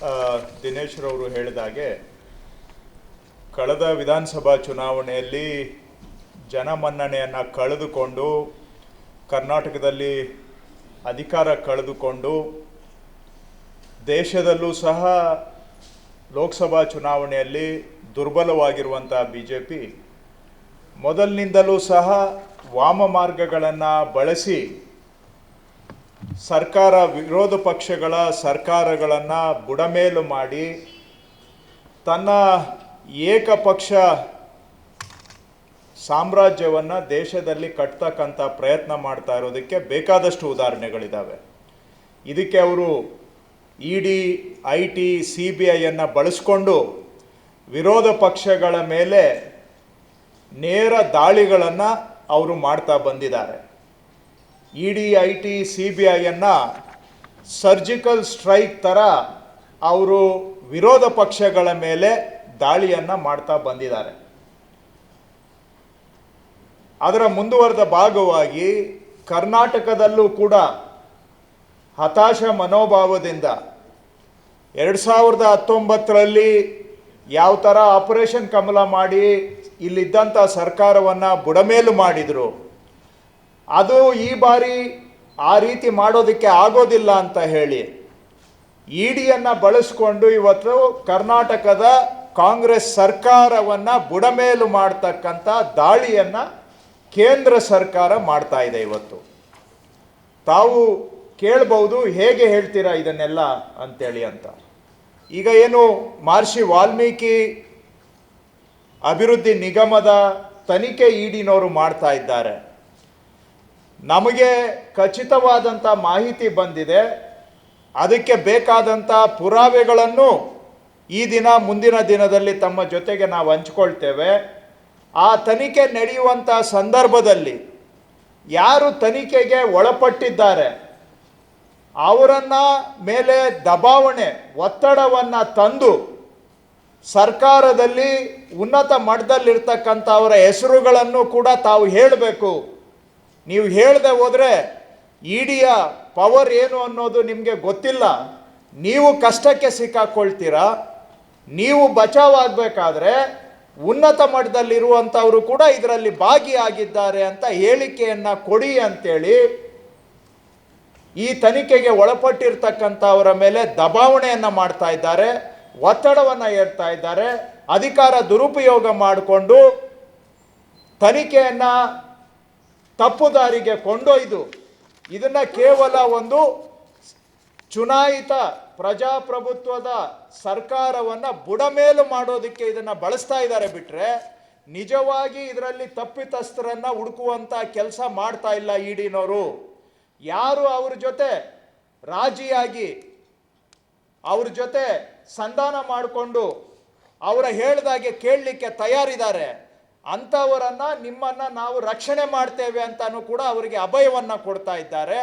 ದಿನೇಶ್ ರವರು ಹೇಳಿದಾಗೆ ಕಳೆದ ವಿಧಾನಸಭಾ ಚುನಾವಣೆಯಲ್ಲಿ ಜನಮನ್ನಣೆಯನ್ನು ಕಳೆದುಕೊಂಡು ಕರ್ನಾಟಕದಲ್ಲಿ ಅಧಿಕಾರ ಕಳೆದುಕೊಂಡು ದೇಶದಲ್ಲೂ ಸಹ ಲೋಕಸಭಾ ಚುನಾವಣೆಯಲ್ಲಿ ದುರ್ಬಲವಾಗಿರುವಂಥ BJP ಮೊದಲಿನಿಂದಲೂ ಸಹ ವಾಮ ಮಾರ್ಗಗಳನ್ನು ಬಳಸಿ ಸರ್ಕಾರ ವಿರೋಧ ಪಕ್ಷಗಳ ಸರ್ಕಾರಗಳನ್ನು ಬುಡಮೇಲು ಮಾಡಿ ತನ್ನ ಏಕಪಕ್ಷ ಸಾಮ್ರಾಜ್ಯವನ್ನು ದೇಶದಲ್ಲಿ ಕಟ್ತಕ್ಕಂಥ ಪ್ರಯತ್ನ ಮಾಡ್ತಾ ಇರೋದಕ್ಕೆ ಬೇಕಾದಷ್ಟು ಉದಾಹರಣೆಗಳಿದ್ದಾವೆ. ಇದಕ್ಕೆ ಅವರು ED, IT, CBIಯನ್ನು ಬಳಸ್ಕೊಂಡು ವಿರೋಧ ಪಕ್ಷಗಳ ಮೇಲೆ ನೇರ ದಾಳಿಗಳನ್ನು ಅವರು ಮಾಡ್ತಾ ಬಂದಿದ್ದಾರೆ. ED, IT, CBIಯನ್ನು ಸರ್ಜಿಕಲ್ ಸ್ಟ್ರೈಕ್ ಥರ ಅವರು ವಿರೋಧ ಪಕ್ಷಗಳ ಮೇಲೆ ದಾಳಿಯನ್ನು ಮಾಡ್ತಾ ಬಂದಿದ್ದಾರೆ. ಅದರ ಮುಂದುವರೆದ ಭಾಗವಾಗಿ ಕರ್ನಾಟಕದಲ್ಲೂ ಕೂಡ ಹತಾಶ ಮನೋಭಾವದಿಂದ 2019ರಲ್ಲಿ ಯಾವ ಥರ ಆಪರೇಷನ್ ಕಮಲ ಮಾಡಿ ಇಲ್ಲಿದ್ದಂಥ ಸರ್ಕಾರವನ್ನು ಬುಡಮೇಲು ಮಾಡಿದರು, ಅದು ಈ ಬಾರಿ ಆ ರೀತಿ ಮಾಡೋದಕ್ಕೆ ಆಗೋದಿಲ್ಲ ಅಂತ ಹೇಳಿ EDಯನ್ನು ಬಳಸ್ಕೊಂಡು ಇವತ್ತು ಕರ್ನಾಟಕದ ಕಾಂಗ್ರೆಸ್ ಸರ್ಕಾರವನ್ನು ಬುಡಮೇಲು ಮಾಡ್ತಕ್ಕಂಥ ದಾಳಿಯನ್ನು ಕೇಂದ್ರ ಸರ್ಕಾರ ಮಾಡ್ತಾ ಇದೆ. ಇವತ್ತು ತಾವು ಕೇಳ್ಬೋದು, ಹೇಗೆ ಹೇಳ್ತೀರಾ ಇದನ್ನೆಲ್ಲ ಅಂತೇಳಿ ಅಂತ. ಈಗ ಏನು ಮಹರ್ಷಿ ವಾಲ್ಮೀಕಿ ಅಭಿವೃದ್ಧಿ ನಿಗಮದ ತನಿಖೆ EDನವರು ಮಾಡ್ತಾ ಇದ್ದಾರೆ. ನಮಗೆ ಖಚಿತವಾದಂಥ ಮಾಹಿತಿ ಬಂದಿದೆ, ಅದಕ್ಕೆ ಬೇಕಾದಂಥ ಪುರಾವೆಗಳನ್ನು ಈ ದಿನ ಮುಂದಿನ ದಿನದಲ್ಲಿ ತಮ್ಮ ಜೊತೆಗೆ ನಾವು ಹಂಚ್ಕೊಳ್ತೇವೆ. ಆ ತನಿಖೆ ನಡೆಯುವಂಥ ಸಂದರ್ಭದಲ್ಲಿ ಯಾರು ತನಿಖೆಗೆ ಒಳಪಟ್ಟಿದ್ದಾರೆ ಅವರನ್ನ ಮೇಲೆ ದಬಾವಣೆ ಒತ್ತಡವನ್ನು ತಂದು ಸರ್ಕಾರದಲ್ಲಿ ಉನ್ನತ ಮಟ್ಟದಲ್ಲಿರ್ತಕ್ಕಂಥವರ ಹೆಸರುಗಳನ್ನು ಕೂಡ ತಾವು ಹೇಳಬೇಕು. ನೀವು ಹೇಳದೆ ಹೋದರೆ EDಯ ಪವರ್ ಏನು ಅನ್ನೋದು ನಿಮಗೆ ಗೊತ್ತಿಲ್ಲ, ನೀವು ಕಷ್ಟಕ್ಕೆ ಸಿಕ್ಕಾಕೊಳ್ತೀರಾ. ನೀವು ಬಚಾವಾಗಬೇಕಾದ್ರೆ ಉನ್ನತ ಮಟ್ಟದಲ್ಲಿರುವಂಥವರು ಕೂಡ ಇದರಲ್ಲಿ ಭಾಗಿಯಾಗಿದ್ದಾರೆ ಅಂತ ಹೇಳಿಕೆಯನ್ನು ಕೊಡಿ ಅಂತೇಳಿ ಈ ತನಿಖೆಗೆ ಒಳಪಟ್ಟಿರ್ತಕ್ಕಂಥವರ ಮೇಲೆ ದಬಾವಣೆಯನ್ನು ಮಾಡ್ತಾ ಇದ್ದಾರೆ, ಒತ್ತಡವನ್ನು ಏರ್ತಾ ಇದ್ದಾರೆ. ಅಧಿಕಾರ ದುರುಪಯೋಗ ಮಾಡಿಕೊಂಡು ತನಿಖೆಯನ್ನು ತಪ್ಪುದಾರಿಗೆ ಕೊಂಡೊಯ್ದು ಇದನ್ನು ಕೇವಲ ಒಂದು ಚುನಾಯಿತ ಪ್ರಜಾಪ್ರಭುತ್ವದ ಸರ್ಕಾರವನ್ನು ಬುಡಮೇಲು ಮಾಡೋದಕ್ಕೆ ಇದನ್ನು ಬಳಸ್ತಾ ಇದ್ದಾರೆ. ಬಿಟ್ಟರೆ ನಿಜವಾಗಿ ಇದರಲ್ಲಿ ತಪ್ಪಿತಸ್ಥರನ್ನು ಹುಡುಕುವಂಥ ಕೆಲಸ ಮಾಡ್ತಾ ಇಲ್ಲ EDನವರು. ಯಾರು ಅವ್ರ ಜೊತೆ ರಾಜಿಯಾಗಿ ಅವ್ರ ಜೊತೆ ಸಂಧಾನ ಮಾಡಿಕೊಂಡು ಅವರ ಹೇಳ್ದಾಗೆ ಕೇಳಲಿಕ್ಕೆ ತಯಾರಿದ್ದಾರೆ, ಅಂಥವರನ್ನು ನಿಮ್ಮನ್ನು ನಾವು ರಕ್ಷಣೆ ಮಾಡ್ತೇವೆ ಅಂತಲೂ ಕೂಡ ಅವರಿಗೆ ಅಭಯವನ್ನು ಕೊಡ್ತಾ ಇದ್ದಾರೆ.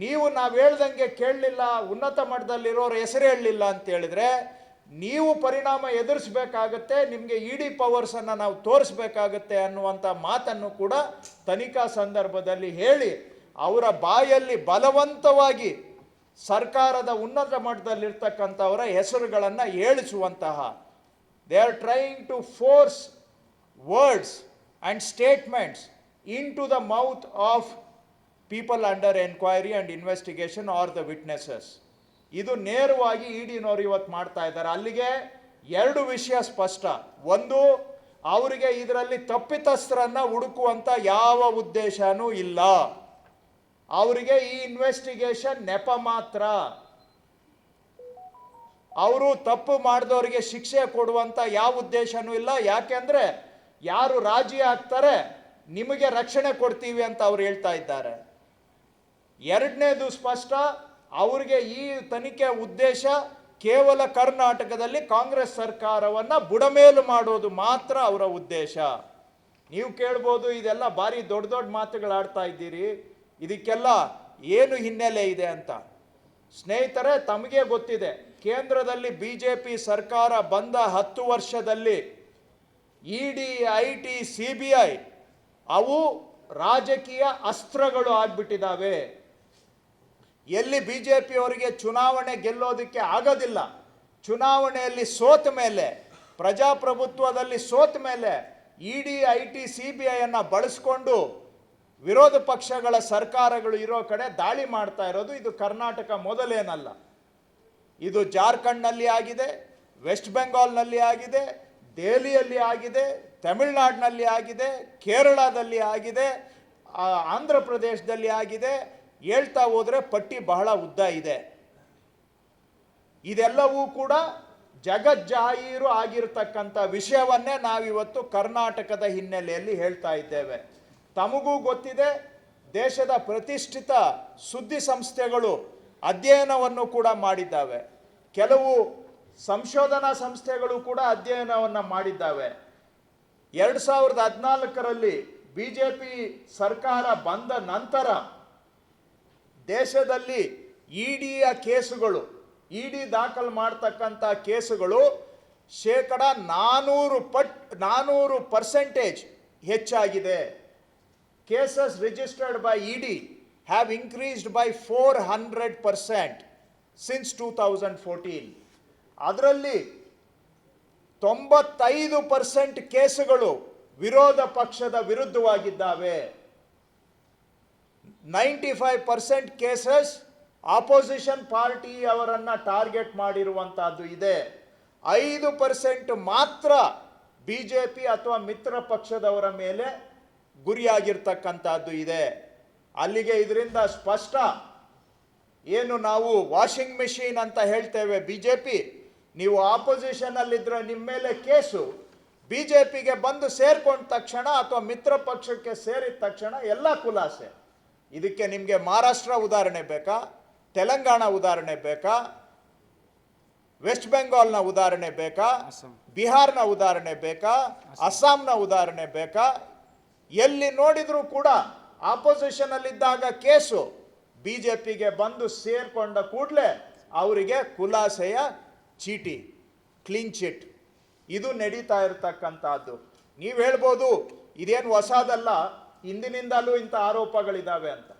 ನೀವು ನಾವು ಹೇಳ್ದಂಗೆ ಕೇಳಲಿಲ್ಲ, ಉನ್ನತ ಮಟ್ಟದಲ್ಲಿರೋರ ಹೆಸರು ಹೇಳಲಿಲ್ಲ ಅಂತ ಹೇಳಿದ್ರೆ ನೀವು ಪರಿಣಾಮ ಎದುರಿಸಬೇಕಾಗತ್ತೆ, ನಿಮಗೆ ED ಪವರ್ಸನ್ನು ನಾವು ತೋರಿಸ್ಬೇಕಾಗತ್ತೆ ಅನ್ನುವಂಥ ಮಾತನ್ನು ಕೂಡ ತನಿಖಾ ಸಂದರ್ಭದಲ್ಲಿ ಹೇಳಿ ಅವರ ಬಾಯಲ್ಲಿ ಬಲವಂತವಾಗಿ ಸರ್ಕಾರದ ಉನ್ನತ ಮಟ್ಟದಲ್ಲಿರ್ತಕ್ಕಂಥವರ ಹೆಸರುಗಳನ್ನು ಹೇಳಿಸುವಂತಹ they are trying to force words and statements into the mouth of people under enquiry and investigation or the witnesses. ಇದು ನೇರವಾಗಿ EDನವರು ಇವತ್ತು ಮಾಡ್ತಾ ಇದ್ದಾರೆ. ಅಲ್ಲಿಗೆ ಎರಡು ವಿಷಯ ಸ್ಪಷ್ಟ. ಒಂದು, ಅವರಿಗೆ ಇದರಲ್ಲಿ ತಪ್ಪಿತಸ್ಥರನ್ನು ಹುಡುಕುವಂಥ ಯಾವ ಉದ್ದೇಶನೂ ಇಲ್ಲ. ಅವರಿಗೆ ಈ ಇನ್ವೆಸ್ಟಿಗೇಷನ್ ನೆಪ ಮಾತ್ರ. ಅವರು ತಪ್ಪು ಮಾಡಿದವರಿಗೆ ಶಿಕ್ಷೆ ಕೊಡುವಂಥ ಯಾವ ಉದ್ದೇಶನೂ ಇಲ್ಲ. ಯಾಕೆಂದರೆ ಯಾರು ರಾಜಿ ಆಗ್ತಾರೆ ನಿಮಗೆ ರಕ್ಷಣೆ ಕೊಡ್ತೀವಿ ಅಂತ ಅವ್ರು ಹೇಳ್ತಾ ಇದ್ದಾರೆ. ಎರಡನೇದು ಸ್ಪಷ್ಟ, ಅವರಿಗೆ ಈ ತನಿಖೆ ಉದ್ದೇಶ ಕೇವಲ ಕರ್ನಾಟಕದಲ್ಲಿ ಕಾಂಗ್ರೆಸ್ ಸರ್ಕಾರವನ್ನು ಬುಡಮೇಲು ಮಾಡೋದು ಮಾತ್ರ ಅವರ ಉದ್ದೇಶ. ನೀವು ಕೇಳ್ಬೋದು, ಇದೆಲ್ಲ ಭಾರಿ ದೊಡ್ಡ ದೊಡ್ಡ ಮಾತುಗಳಾಡ್ತಾ ಇದ್ದೀರಿ, ಇದಕ್ಕೆಲ್ಲ ಏನು ಹಿನ್ನೆಲೆ ಇದೆ ಅಂತ. ಸ್ನೇಹಿತರೆ, ತಮಗೆ ಗೊತ್ತಿದೆ, ಕೇಂದ್ರದಲ್ಲಿ BJP ಸರ್ಕಾರ ಬಂದ 10 ವರ್ಷದಲ್ಲಿ ED, IT, CBI ಅವು ರಾಜಕೀಯ ಅಸ್ತ್ರಗಳು ಆಗಿಬಿಟ್ಟಿದ್ದಾವೆ. ಎಲ್ಲಿ BJP ಅವರಿಗೆ ಚುನಾವಣೆ ಗೆಲ್ಲೋದಕ್ಕೆ ಆಗೋದಿಲ್ಲ ಚುನಾವಣೆಯಲ್ಲಿ ಸೋತ ಮೇಲೆ, ಪ್ರಜಾಪ್ರಭುತ್ವದಲ್ಲಿ ಸೋತ ಮೇಲೆ ಇಡಿ, IT, CBIಯನ್ನು ಬಳಸ್ಕೊಂಡು ವಿರೋಧ ಪಕ್ಷಗಳ ಸರ್ಕಾರಗಳು ಇರೋ ಕಡೆ ದಾಳಿ ಮಾಡ್ತಾ ಇರೋದು ಇದು ಕರ್ನಾಟಕ ಮೊದಲೇನಲ್ಲ. ಇದು ಜಾರ್ಖಂಡ್ನಲ್ಲಿ ಆಗಿದೆ, ವೆಸ್ಟ್ ಬೆಂಗಾಲ್ನಲ್ಲಿ ಆಗಿದೆ, ದೆಹಲಿಯಲ್ಲಿ ಆಗಿದೆ, ತಮಿಳುನಾಡಿನಲ್ಲಿ ಆಗಿದೆ, ಕೇರಳದಲ್ಲಿ ಆಗಿದೆ, ಆಂಧ್ರ ಪ್ರದೇಶದಲ್ಲಿ ಆಗಿದೆ. ಹೇಳ್ತಾ ಹೋದರೆ ಪಟ್ಟಿ ಬಹಳ ಉದ್ದ ಇದೆ. ಇದೆಲ್ಲವೂ ಕೂಡ ಜಗಜ್ಜಾಹೀರು ಆಗಿರ್ತಕ್ಕಂಥ ವಿಷಯವನ್ನೇ ನಾವಿವತ್ತು ಕರ್ನಾಟಕದ ಹಿನ್ನೆಲೆಯಲ್ಲಿ ಹೇಳ್ತಾ ಇದ್ದೇವೆ. ತಮಗೂ ಗೊತ್ತಿದೆ, ದೇಶದ ಪ್ರತಿಷ್ಠಿತ ಸುದ್ದಿ ಸಂಸ್ಥೆಗಳು ಅಧ್ಯಯನವನ್ನು ಕೂಡ ಮಾಡಿದ್ದಾವೆ. ಕೆಲವು ಸಂಶೋಧನಾ ಸಂಸ್ಥೆಗಳು ಕೂಡ ಅಧ್ಯಯನವನ್ನು ಮಾಡಿದ್ದಾವೆ. 2014ರಲ್ಲಿ BJP ಸರ್ಕಾರ ಬಂದ ನಂತರ ದೇಶದಲ್ಲಿ ಇಡಿಯ ಕೇಸುಗಳು, ಇಡಿ ದಾಖಲು ಮಾಡ್ತಕ್ಕಂಥ ಕೇಸುಗಳು 400% ಹೆಚ್ಚಾಗಿದೆ. Cases registered by ED have increased by 400% since 2014. ಅದರಲ್ಲಿ 95% ಕೇಸುಗಳು ವಿರೋಧ ಪಕ್ಷದ ವಿರುದ್ಧವಾಗಿದ್ದಾವೆ. 95% ಕೇಸಸ್ ಆಪೋಸಿಷನ್ ಪಾರ್ಟಿ ಅವರನ್ನು ಟಾರ್ಗೆಟ್ ಮಾಡಿರುವಂತಹದ್ದು ಇದೆ. 5% ಮಾತ್ರ BJP ಅಥವಾ ಮಿತ್ರ ಪಕ್ಷದವರ ಮೇಲೆ ಗುರಿಯಾಗಿರ್ತಕ್ಕಂಥದ್ದು ಇದೆ. ಅಲ್ಲಿಗೆ ಇದರಿಂದ ಸ್ಪಷ್ಟ, ಏನು ನಾವು ವಾಷಿಂಗ್ ಮೆಷಿನ್ ಅಂತ ಹೇಳ್ತೇವೆ BJP, ನೀವು ಆಪೋಸಿಷನಲ್ಲಿದ್ದರೆ ನಿಮ್ಮ ಮೇಲೆ ಕೇಸು, BJPಗೆ ಬಂದು ಸೇರ್ಕೊಂಡ ತಕ್ಷಣ ಅಥವಾ ಮಿತ್ರ ಪಕ್ಷಕ್ಕೆ ಸೇರಿದ ತಕ್ಷಣ ಎಲ್ಲ ಖುಲಾಸೆ. ಇದಕ್ಕೆ ನಿಮಗೆ ಮಹಾರಾಷ್ಟ್ರ ಉದಾಹರಣೆ ಬೇಕಾ, ತೆಲಂಗಾಣ ಉದಾಹರಣೆ ಬೇಕಾ, ವೆಸ್ಟ್ ಬೆಂಗಾಲ್ನ ಉದಾಹರಣೆ ಬೇಕಾ, ಬಿಹಾರ್ನ ಉದಾಹರಣೆ ಬೇಕಾ, ಅಸ್ಸಾಂನ ಉದಾಹರಣೆ ಬೇಕಾ? ಎಲ್ಲಿ ನೋಡಿದರೂ ಕೂಡ ಆಪೋಸಿಷನಲ್ಲಿದ್ದಾಗ ಕೇಸು, BJPಗೆ ಬಂದು ಸೇರ್ಕೊಂಡ ಕೂಡಲೇ ಅವರಿಗೆ ಖುಲಾಸೆಯ ಚೀಟಿ, ಕ್ಲೀನ್ ಚಿಟ್, ಇದು ನಡೀತಾ ಇರತಕ್ಕಂಥದ್ದು. ನೀವು ಹೇಳ್ಬೋದು ಇದೇನು ಹೊಸದಲ್ಲ, ಹಿಂದಿನಿಂದಲೂ ಇಂಥ ಆರೋಪಗಳಿದ್ದಾವೆ ಅಂತ.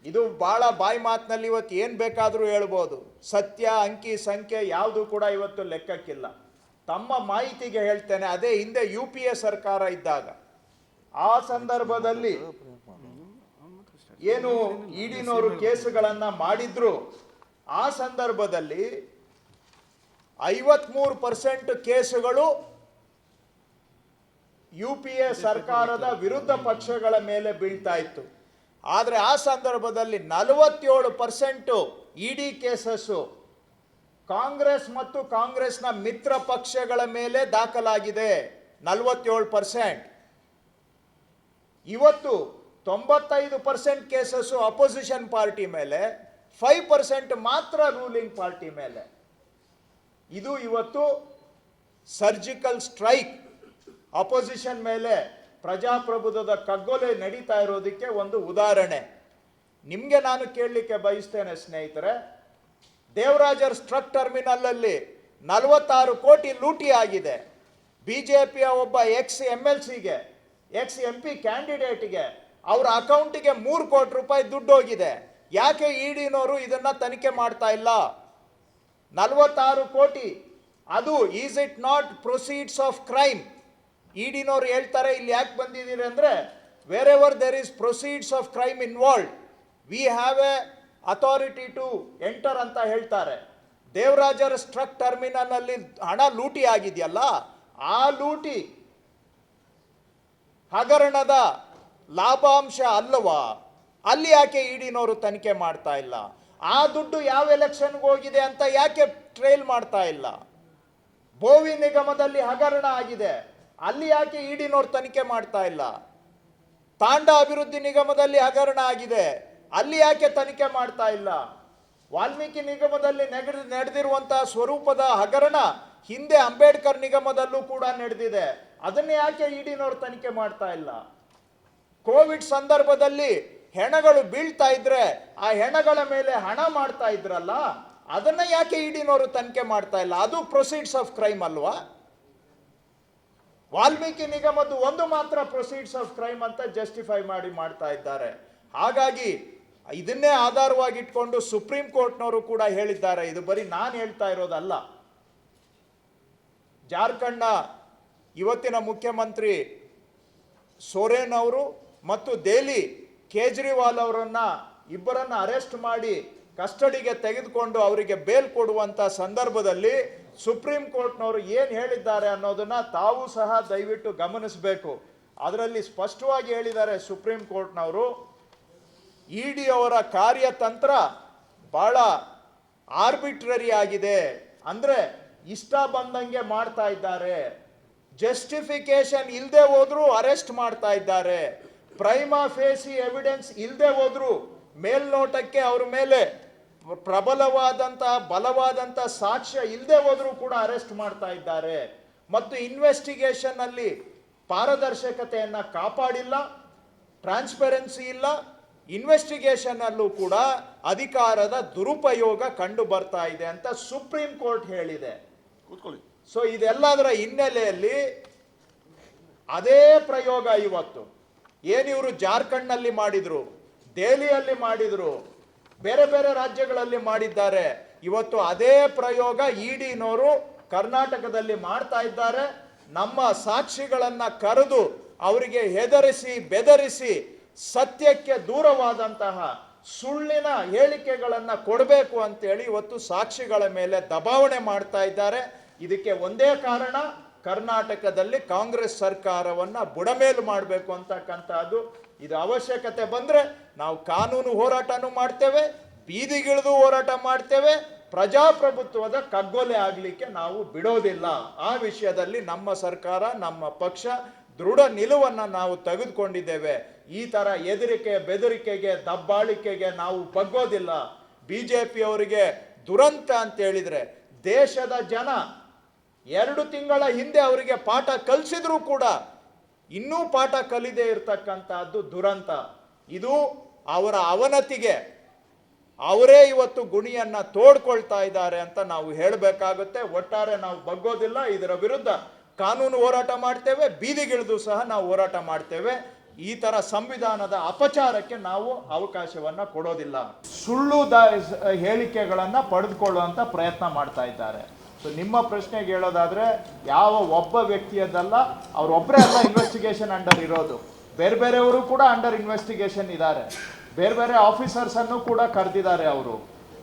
ಇದು ಭಾಳ ಬಾಯಿ ಮಾತಿನಲ್ಲಿ ಇವತ್ತು ಏನು ಬೇಕಾದರೂ ಹೇಳ್ಬೋದು. ಸತ್ಯ, ಅಂಕಿ ಸಂಖ್ಯೆ ಯಾವುದು ಕೂಡ ಇವತ್ತು ಲೆಕ್ಕಕ್ಕಿಲ್ಲ. ತಮ್ಮ ಮಾಹಿತಿಗೆ ಹೇಳ್ತೇನೆ, ಅದೇ ಹಿಂದೆ UPA ಸರ್ಕಾರ ಇದ್ದಾಗ ಆ ಸಂದರ್ಭದಲ್ಲಿ ಏನು ಇಡಿನವರು ಕೇಸುಗಳನ್ನು ಮಾಡಿದ್ರು, ಆ ಸಂದರ್ಭದಲ್ಲಿ 53% ಕೇಸುಗಳು UPA ಸರ್ಕಾರದ ವಿರುದ್ಧ ಪಕ್ಷಗಳ ಮೇಲೆ ಬೀಳ್ತಾ ಇತ್ತು. ಆದರೆ ಆ ಸಂದರ್ಭದಲ್ಲಿ 47% ಇಡಿ ಕೇಸಸ್ಸು ಕಾಂಗ್ರೆಸ್ ಮತ್ತು ಕಾಂಗ್ರೆಸ್ನ ಮಿತ್ರ ಪಕ್ಷಗಳ ಮೇಲೆ ದಾಖಲಾಗಿದೆ. 47%. ಇವತ್ತು 95% ಕೇಸಸ್ಸು ಅಪೋಸಿಷನ್ ಪಾರ್ಟಿ ಮೇಲೆ, 5% ಮಾತ್ರ ರೂಲಿಂಗ್ ಪಾರ್ಟಿ ಮೇಲೆ. ಇದು ಇವತ್ತು ಸರ್ಜಿಕಲ್ ಸ್ಟ್ರೈಕ್ ಅಪೋಸಿಷನ್ ಮೇಲೆ ಪ್ರಜಾಪ್ರಭುತ್ವದ ಕಗ್ಗೊಲೆ ನಡೀತಾ ಇರೋದಕ್ಕೆ ಒಂದು ಉದಾಹರಣೆ. ನಿಮಗೆ ನಾನು ಕೇಳಲಿಕ್ಕೆ ಬಯಸ್ತೇನೆ ಸ್ನೇಹಿತರೆ, ದೇವರಾಜರ್ ಟ್ರಕ್ ಟರ್ಮಿನಲಲ್ಲಿ 46 ಕೋಟಿ ಲೂಟಿ ಆಗಿದೆ. BJPಯ ಒಬ್ಬ MLCಗೆ, MP ಕ್ಯಾಂಡಿಡೇಟ್ಗೆ ಅವರ ಅಕೌಂಟಿಗೆ 3 ಕೋಟಿ ರೂಪಾಯಿ ದುಡ್ಡು ಹೋಗಿದೆ. ಯಾಕೆ ಇಡಿನವರು ಇದನ್ನು ತನಿಖೆ ಮಾಡ್ತಾ ಇಲ್ಲ? 46 ಕೋಟಿ, ಅದು is it not proceeds of crime? ಇಡಿನವರು ಹೇಳ್ತಾರೆ, ಇಲ್ಲಿ ಯಾಕೆ ಬಂದಿದ್ದೀರಿ ಅಂದರೆ, wherever there is proceeds of crime involved we have a authority to enter ಅಂತ ಹೇಳ್ತಾರೆ. ದೇವರಾಜರ್ ಟ್ರಕ್ ಟರ್ಮಿನಲ್ನಲ್ಲಿ ಹಣ ಲೂಟಿ ಆಗಿದೆಯಲ್ಲ, ಆ ಲೂಟಿ ಹಗರಣದ ಲಾಭಾಂಶ ಅಲ್ಲವಾ? ಅಲ್ಲಿ ಯಾಕೆ ಇಡಿನವರು ತನಿಖೆ ಮಾಡ್ತಾ ಇಲ್ಲ? ಆ ದುಡ್ಡು ಯಾವ ಎಲೆಕ್ಷನ್ಗೆ ಹೋಗಿದೆ ಅಂತ ಯಾಕೆ ಟ್ರೈಲ್ ಮಾಡ್ತಾ ಇಲ್ಲ? ಬೋವಿ ನಿಗಮದಲ್ಲಿ ಹಗರಣ ಆಗಿದೆ, ಅಲ್ಲಿ ಯಾಕೆ ಇಡಿನವರು ತನಿಖೆ ಮಾಡ್ತಾ ಇಲ್ಲ? ತಾಂಡ ಅಭಿವೃದ್ಧಿ ನಿಗಮದಲ್ಲಿ ಹಗರಣ ಆಗಿದೆ, ಅಲ್ಲಿ ಯಾಕೆ ತನಿಖೆ ಮಾಡ್ತಾ ಇಲ್ಲ? ವಾಲ್ಮೀಕಿ ನಿಗಮದಲ್ಲಿ ನಡೆದಿರುವಂತಹ ಸ್ವರೂಪದ ಹಗರಣ ಹಿಂದೆ ಅಂಬೇಡ್ಕರ್ ನಿಗಮದಲ್ಲೂ ಕೂಡ ನಡೆದಿದೆ, ಅದನ್ನ ಯಾಕೆ ಇಡಿನವರು ತನಿಖೆ ಮಾಡ್ತಾ ಇಲ್ಲ? ಕೋವಿಡ್ ಸಂದರ್ಭದಲ್ಲಿ ಹೆಣಗಳು ಬೀಳ್ತಾ ಇದ್ರೆ ಆ ಹೆಣಗಳ ಮೇಲೆ ಹಣ ಮಾಡ್ತಾ ಇದ್ರಲ್ಲ, ಅದನ್ನ ಯಾಕೆ ಇಡಿನವರು ತನಿಖೆ ಮಾಡ್ತಾ ಇಲ್ಲ? ಅದು ಪ್ರೊಸೀಡ್ಸ್ ಆಫ್ ಕ್ರೈಮ್ ಅಲ್ವಾ? ವಾಲ್ಮೀಕಿ ನಿಗಮದ್ದು ಒಂದು ಮಾತ್ರ ಪ್ರೊಸೀಡ್ಸ್ ಆಫ್ ಕ್ರೈಮ್ ಅಂತ ಜಸ್ಟಿಫೈ ಮಾಡ್ತಾ ಇದ್ದಾರೆ. ಹಾಗಾಗಿ ಇದನ್ನೇ ಆಧಾರವಾಗಿಟ್ಕೊಂಡು ಸುಪ್ರೀಂ ಕೋರ್ಟ್ನವರು ಕೂಡ ಹೇಳಿದ್ದಾರೆ, ಇದು ಬರೀ ನಾನು ಹೇಳ್ತಾ ಇರೋದಲ್ಲ, ಜಾರ್ಖಂಡ್ನ ಇವತ್ತಿನ ಮುಖ್ಯಮಂತ್ರಿ ಸೋರೆನ್ ಅವರು ಮತ್ತು ದೆಹಲಿ ಕೇಜ್ರಿವಾಲ್ ಅವರನ್ನ ಇಬ್ಬರನ್ನ ಅರೆಸ್ಟ್ ಮಾಡಿ ಕಸ್ಟಡಿಗೆ ತೆಗೆದುಕೊಂಡು ಅವರಿಗೆ ಬೇಲ್ ಕೊಡುವಂತ ಸಂದರ್ಭದಲ್ಲಿ ಸುಪ್ರೀಂ ಕೋರ್ಟ್ನವರು ಏನು ಹೇಳಿದ್ದಾರೆ ಅನ್ನೋದನ್ನ ತಾವು ಸಹ ದಯವಿಟ್ಟು ಗಮನಿಸಬೇಕು. ಅದರಲ್ಲಿ ಸ್ಪಷ್ಟವಾಗಿ ಹೇಳಿದ್ದಾರೆ ಸುಪ್ರೀಂ ಕೋರ್ಟ್ನವರು, ಇಡಿ ಅವರ ಕಾರ್ಯತಂತ್ರ ಬಹಳ ಆರ್ಬಿಟ್ರರಿ ಆಗಿದೆ, ಅಂದ್ರೆ ಇಷ್ಟ ಬಂದಂಗೆ ಮಾಡ್ತಾ ಇದ್ದಾರೆ, ಜಸ್ಟಿಫಿಕೇಶನ್ ಇಲ್ಲದೆ ಹೋದ್ರೂ ಅರೆಸ್ಟ್ ಮಾಡ್ತಾ ಇದ್ದಾರೆ, ಪ್ರೈಮಾ ಫೇಸಿ ಎವಿಡೆನ್ಸ್ ಇಲ್ಲದೆ ಹೋದ್ರು ಮೇಲ್ನೋಟಕ್ಕೆ ಅವ್ರ ಮೇಲೆ ಬಲವಾದಂತ ಸಾಕ್ಷ್ಯ ಇಲ್ಲದೆ ಹೋದ್ರೂ ಕೂಡ ಅರೆಸ್ಟ್ ಮಾಡ್ತಾ ಇದ್ದಾರೆ, ಮತ್ತು ಇನ್ವೆಸ್ಟಿಗೇಷನ್ ಅಲ್ಲಿ ಪಾರದರ್ಶಕತೆಯನ್ನ ಕಾಪಾಡಿಲ್ಲ, ಟ್ರಾನ್ಸ್ಪರೆನ್ಸಿ ಇಲ್ಲ, ಇನ್ವೆಸ್ಟಿಗೇಷನ್ ಅಲ್ಲೂ ಕೂಡ ಅಧಿಕಾರದ ದುರುಪಯೋಗ ಕಂಡು ಬರ್ತಾ ಇದೆ ಅಂತ ಸುಪ್ರೀಂ ಕೋರ್ಟ್ ಹೇಳಿದೆ. ಸೊ ಇದೆಲ್ಲದರ ಹಿನ್ನೆಲೆಯಲ್ಲಿ ಅದೇ ಪ್ರಯೋಗ ಇವತ್ತು ಏನಿವರು ಜಾರ್ಖಂಡ್ನಲ್ಲಿ ಮಾಡಿದ್ರು, ದೆಹಲಿಯಲ್ಲಿ ಮಾಡಿದ್ರು, ಬೇರೆ ಬೇರೆ ರಾಜ್ಯಗಳಲ್ಲಿ ಮಾಡಿದ್ದಾರೆ, ಇವತ್ತು ಅದೇ ಪ್ರಯೋಗ ಇಡಿನವರು ಕರ್ನಾಟಕದಲ್ಲಿ ಮಾಡ್ತಾ ಇದ್ದಾರೆ. ನಮ್ಮ ಸಾಕ್ಷಿಗಳನ್ನ ಕರೆದು ಅವರಿಗೆ ಹೆದರಿಸಿ ಬೆದರಿಸಿ ಸತ್ಯಕ್ಕೆ ದೂರವಾದಂತಹ ಸುಳ್ಳಿನ ಹೇಳಿಕೆಗಳನ್ನ ಕೊಡಬೇಕು ಅಂತೇಳಿ ಇವತ್ತು ಸಾಕ್ಷಿಗಳ ಮೇಲೆ ದಬಾವಣೆ ಮಾಡ್ತಾ ಇದ್ದಾರೆ. ಇದಕ್ಕೆ ಒಂದೇ ಕಾರಣ, ಕರ್ನಾಟಕದಲ್ಲಿ ಕಾಂಗ್ರೆಸ್ ಸರ್ಕಾರವನ್ನ ಬುಡಮೇಲು ಮಾಡಬೇಕು ಅಂತಕ್ಕಂಥದ್ದು. ಇದು ಅವಶ್ಯಕತೆ ಬಂದ್ರೆ ನಾವು ಕಾನೂನು ಹೋರಾಟನೂ ಮಾಡ್ತೇವೆ, ಬೀದಿಗಿಳಿದು ಹೋರಾಟ ಮಾಡ್ತೇವೆ, ಪ್ರಜಾಪ್ರಭುತ್ವದ ಕಗ್ಗೊಲೆ ಆಗಲಿಕ್ಕೆ ನಾವು ಬಿಡೋದಿಲ್ಲ. ಆ ವಿಷಯದಲ್ಲಿ ನಮ್ಮ ಸರ್ಕಾರ, ನಮ್ಮ ಪಕ್ಷ ದೃಢ ನಿಲುವನ್ನು ನಾವು ತೆಗೆದುಕೊಂಡಿದ್ದೇವೆ. ಈ ತರ ಎದುರಿಕೆ ಬೆದರಿಕೆಗೆ ದಬ್ಬಾಳಿಕೆಗೆ ನಾವು ಬಗ್ಗೋದಿಲ್ಲ. ಬಿಜೆಪಿ ಅವರಿಗೆ ದುರಂತ ಅಂತ ಹೇಳಿದ್ರೆ, ದೇಶದ ಜನ 2 ತಿಂಗಳ ಹಿಂದೆ ಅವರಿಗೆ ಪಾಠ ಕಲಿಸಿದ್ರು ಕೂಡ ಇನ್ನೂ ಪಾಠ ಕಲಿದೇ ಇರತಕ್ಕಂತಹದ್ದು ದುರಂತ. ಇದು ಅವರ ಅವನತಿಗೆ ಅವರೇ ಇವತ್ತು ಗುಣಿಯನ್ನ ತೋಡ್ಕೊಳ್ತಾ ಇದ್ದಾರೆ ಅಂತ ನಾವು ಹೇಳಬೇಕಾಗುತ್ತೆ. ಒಟ್ಟಾರೆ ನಾವು ಬಗ್ಗೋದಿಲ್ಲ, ಇದರ ವಿರುದ್ಧ ಕಾನೂನು ಹೋರಾಟ ಮಾಡ್ತೇವೆ, ಬೀದಿಗಿಳಿದು ಸಹ ನಾವು ಹೋರಾಟ ಮಾಡ್ತೇವೆ. ಈ ತರ ಸಂವಿಧಾನದ ಅಪಚಾರಕ್ಕೆ ನಾವು ಅವಕಾಶವನ್ನ ಕೊಡೋದಿಲ್ಲ. ಸುಳ್ಳು ಹೇಳಿಕೆಗಳನ್ನ ಪಡೆದುಕೊಳ್ಳುವಂತ ಪ್ರಯತ್ನ ಮಾಡ್ತಾ ಇದ್ದಾರೆ. ಸೊ ನಿಮ್ಮ ಪ್ರಶ್ನೆಗೆ ಹೇಳೋದಾದ್ರೆ, ಯಾವ ಒಬ್ಬ ವ್ಯಕ್ತಿಯದಲ್ಲ, ಅವರೊಬ್ಬರೇ ಅಲ್ಲ ಇನ್ವೆಸ್ಟಿಗೇಷನ್ ಅಂಡರ್ ಇರೋದು, ಬೇರೆ ಬೇರೆಯವರು ಕೂಡ ಅಂಡರ್ ಇನ್ವೆಸ್ಟಿಗೇಷನ್ ಇದ್ದಾರೆ, ಬೇರೆ ಬೇರೆ ಆಫೀಸರ್ಸ್ ಅನ್ನು ಕೂಡ ಕರೆದಿದ್ದಾರೆ, ಅವರು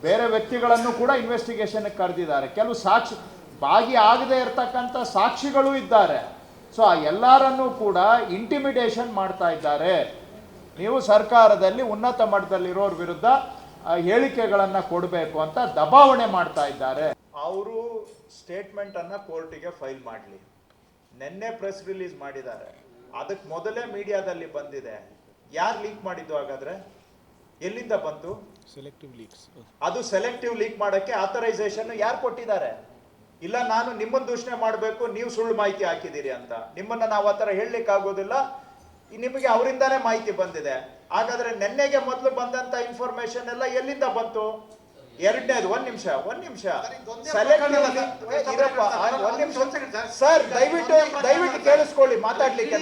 ಬೇರೆ ವ್ಯಕ್ತಿಗಳನ್ನು ಕೂಡ ಇನ್ವೆಸ್ಟಿಗೇಷನ್ ಕರೆದಿದ್ದಾರೆ, ಕೆಲವು ಸಾಕ್ಷಿ ಭಾಗಿ ಆಗದೆ ಇರತಕ್ಕಂಥ ಸಾಕ್ಷಿಗಳು ಇದ್ದಾರೆ. ಸೊ ಆ ಎಲ್ಲರನ್ನೂ ಕೂಡ ಇಂಟಿಮಿಡೇಷನ್ ಮಾಡ್ತಾ ಇದ್ದಾರೆ. ನೀವು ಸರ್ಕಾರದಲ್ಲಿ ಉನ್ನತ ಮಟ್ಟದಲ್ಲಿರೋರ ವಿರುದ್ಧ ಹೇಳಿಕೆಗಳನ್ನ ಕೊಡಬೇಕು ಅಂತ ದಬಾವಣೆ ಮಾಡ್ತಾ ಇದ್ದಾರೆ. ಅವರು ಸ್ಟೇಟ್ಮೆಂಟ್ ಅನ್ನ ಕೋರ್ಟಿಗೆ ಫೈಲ್ ಮಾಡಲಿ. ನಿನ್ನೆ ಪ್ರೆಸ್ ರಿಲೀಸ್ ಮಾಡಿದ್ದಾರೆ, ಅದಕ್ಕೆ ಮೊದಲೇ ಮೀಡಿಯಾದಲ್ಲಿ ಬಂದಿದೆ. ಯಾರು ಲೀಕ್ ಮಾಡಿದ್ದು ಹಾಗಾದ್ರೆ? ಎಲ್ಲಿಂದ ಬಂತು? Selective leaks. ಅದು ಸೆಲೆಕ್ಟಿವ್ ಲೀಕ್ ಮಾಡಕ್ಕೆ ಆಥರೈಸೇಷನ್ ಯಾರು ಕೊಟ್ಟಿದ್ದಾರೆ? ಇಲ್ಲ ನಾನು ನಿಮ್ಮನ್ನು ದೂಷಣೆ ಮಾಡಬೇಕು, ನೀವು ಸುಳ್ಳು ಮಾಹಿತಿ ಹಾಕಿದ್ದೀರಿ ಅಂತ. ನಿಮ್ಮನ್ನ ನಾವು ಆ ಥರ ಹೇಳಲಿಕ್ಕೆ ಆಗೋದಿಲ್ಲ. ನಿಮಗೆ ಅವರಿಂದಾನೇ ಮಾಹಿತಿ ಬಂದಿದೆ. ಹಾಗಾದ್ರೆ ನೆನ್ನೆಗೆ ಮೊದಲು ಬಂದಂತ ಇನ್ಫಾರ್ಮೇಶನ್ ಎಲ್ಲ ಎಲ್ಲಿಂದ ಬಂತು? ಎರಡನೇದು, ಒಂದ್ ನಿಮಿಷ ಸರ್, ದಯವಿಟ್ಟು ಕೇಳಿಸ್ಕೊಳ್ಳಿ. ಮಾತಾಡ್ಲಿಕ್ಕೆ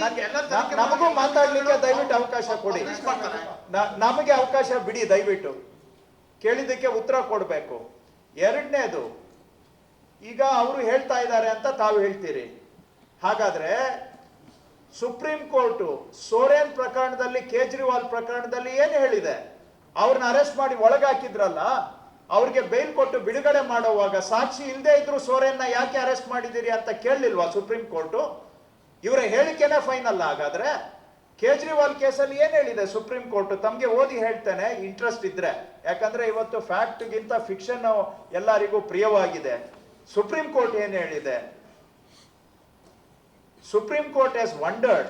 ನಮಗೂ ಮಾತಾಡ್ಲಿಕ್ಕೆ ದಯವಿಟ್ಟು ಅವಕಾಶ ಕೊಡಿ. ನಮಗೆ ಅವಕಾಶ ಬಿಡಿ, ದಯವಿಟ್ಟು ಕೇಳಿದ್ದಕ್ಕೆ ಉತ್ತರ ಕೊಡ್ಬೇಕು. ಎರಡನೇದು, ಈಗ ಅವರು ಹೇಳ್ತಾ ಇದ್ದಾರೆ ಅಂತ ತಾವು ಹೇಳ್ತೀರಿ. ಹಾಗಾದ್ರೆ ಸುಪ್ರೀಂ ಕೋರ್ಟ್ ಸೋರೆನ್ ಪ್ರಕರಣದಲ್ಲಿ, ಕೇಜ್ರಿವಾಲ್ ಪ್ರಕರಣದಲ್ಲಿ ಏನು ಹೇಳಿದೆ? ಅವ್ರನ್ನ ಅರೆಸ್ಟ್ ಮಾಡಿ ಒಳಗಾಕಿದ್ರಲ್ಲ, ಅವ್ರಿಗೆ ಬೇಲ್ ಕೊಟ್ಟು ಬಿಡುಗಡೆ ಮಾಡುವಾಗ ಸಾಕ್ಷಿ ಇಲ್ಲದೆ ಇದ್ರು ಸೋರೆನ್ನ ಯಾಕೆ ಅರೆಸ್ಟ್ ಮಾಡಿದಿರಿ ಅಂತ ಕೇಳಲಿಲ್ವಾ ಸುಪ್ರೀಂ ಕೋರ್ಟ್? ಇವರ ಹೇಳಿಕೆನೇ ಫೈನಲ್. ಹಾಗಾದ್ರೆ ಕೇಜ್ರಿವಾಲ್ ಕೇಸಲ್ಲಿ ಏನ್ ಹೇಳಿದೆ ಸುಪ್ರೀಂ ಕೋರ್ಟ್? ತಮ್ಗೆ ಓದಿ ಹೇಳ್ತೇನೆ, ಇಂಟ್ರೆಸ್ಟ್ ಇದ್ರೆ. ಯಾಕಂದ್ರೆ ಇವತ್ತು ಫ್ಯಾಕ್ಟ್ ಗಿಂತ ಫಿಕ್ಷನ್ ಎಲ್ಲರಿಗೂ ಪ್ರಿಯವಾಗಿದೆ. ಸುಪ್ರೀಂ ಕೋರ್ಟ್ ಏನ್ ಹೇಳಿದೆ? Supreme Court has wondered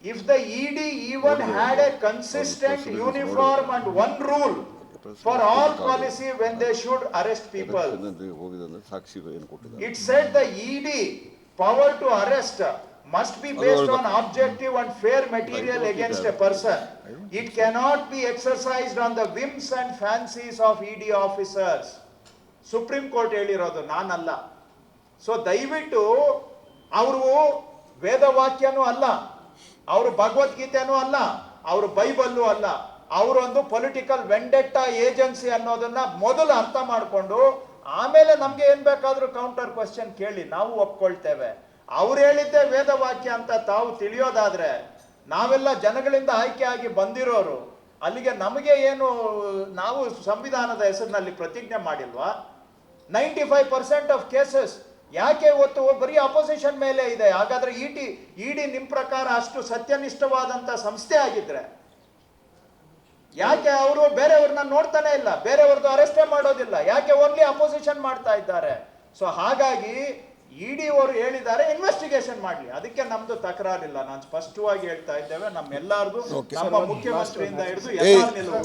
if the ED even had a consistent, uniform and one rule for all policy when they should arrest people. It said the ED power to arrest must be based on objective and fair material against a person. It cannot be exercised on the whims and fancies of ED officers. Supreme Court ಹೇಳಿರೋದು, ನಾನಲ್ಲ. So ದಯವಿಟ್ಟು ಅವರು ವೇದವಾಕ್ಯನೂ ಅಲ್ಲ, ಅವರು ಭಗವದ್ಗೀತೆನೂ ಅಲ್ಲ, ಅವರು Bible ಅಲ್ಲ, ಅವರೊಂದು ಪೊಲಿಟಿಕಲ್ ವೆಂಡೆಟ್ಟಾ ಏಜೆನ್ಸಿ ಅನ್ನೋದನ್ನ ಮೊದಲು ಅರ್ಥ ಮಾಡಿಕೊಂಡು ಆಮೇಲೆ ನಮ್ಗೆ ಏನ್ ಬೇಕಾದ್ರೂ ಕೌಂಟರ್ ಕ್ವಶನ್ ಕೇಳಿ, ನಾವು ಒಪ್ಕೊಳ್ತೇವೆ. ಅವ್ರು ಹೇಳಿದ್ದೆ ವೇದವಾಕ್ಯ ಅಂತ ತಾವು ತಿಳಿಯೋದಾದ್ರೆ, ನಾವೆಲ್ಲ ಜನಗಳಿಂದ ಆಯ್ಕೆ ಆಗಿ ಬಂದಿರೋರು, ಅಲ್ಲಿಗೆ ನಮಗೆ ಏನು, ನಾವು ಸಂವಿಧಾನದ ಹೆಸರಿನಲ್ಲಿ ಪ್ರತಿಜ್ಞೆ ಮಾಡಿಲ್ವಾ? 95% ಆಫ್ ಕೇಸಸ್ ಯಾಕೆ ಇವತ್ತು ಬರೀ ಅಪೋಸಿಷನ್ ಮೇಲೆ ಇದೆ? ಹಾಗಾದ್ರೆ ಇಡಿ ನಿಮ್ ಪ್ರಕಾರ ಅಷ್ಟು ಸತ್ಯನಿಷ್ಠವಾದಂತ ಸಂಸ್ಥೆ ಆಗಿದ್ರೆ ಯಾಕೆ ಅವರು ಬೇರೆಯವ್ರನ್ನ ನೋಡ್ತಾನೆ ಇಲ್ಲ, ಬೇರೆಯವ್ರದ್ದು ಅರೆಸ್ಟೇ ಮಾಡೋದಿಲ್ಲ, ಯಾಕೆ ಓನ್ಲಿ ಅಪೋಸಿಷನ್ ಮಾಡ್ತಾ ಇದ್ದಾರೆ? ಸೊ ಹಾಗಾಗಿ ಇಡಿ ಅವರು ಹೇಳಿದ್ದಾರೆ ಇನ್ವೆಸ್ಟಿಗೇಷನ್ ಮಾಡ್ಲಿ, ಅದಕ್ಕೆ ನಮ್ದು ತಕರಾರಿಲ್ಲ. ನಾನು ಸ್ಪಷ್ಟವಾಗಿ ಹೇಳ್ತಾ ಇದ್ದೇವೆ, ನಮ್ಮೆಲ್ಲರಿಗೂ ನಮ್ಮ ಮುಖ್ಯಮಂತ್ರಿಯಿಂದ ಹಿಡಿದು ಎಲ್ಲ ನಿಲುವು.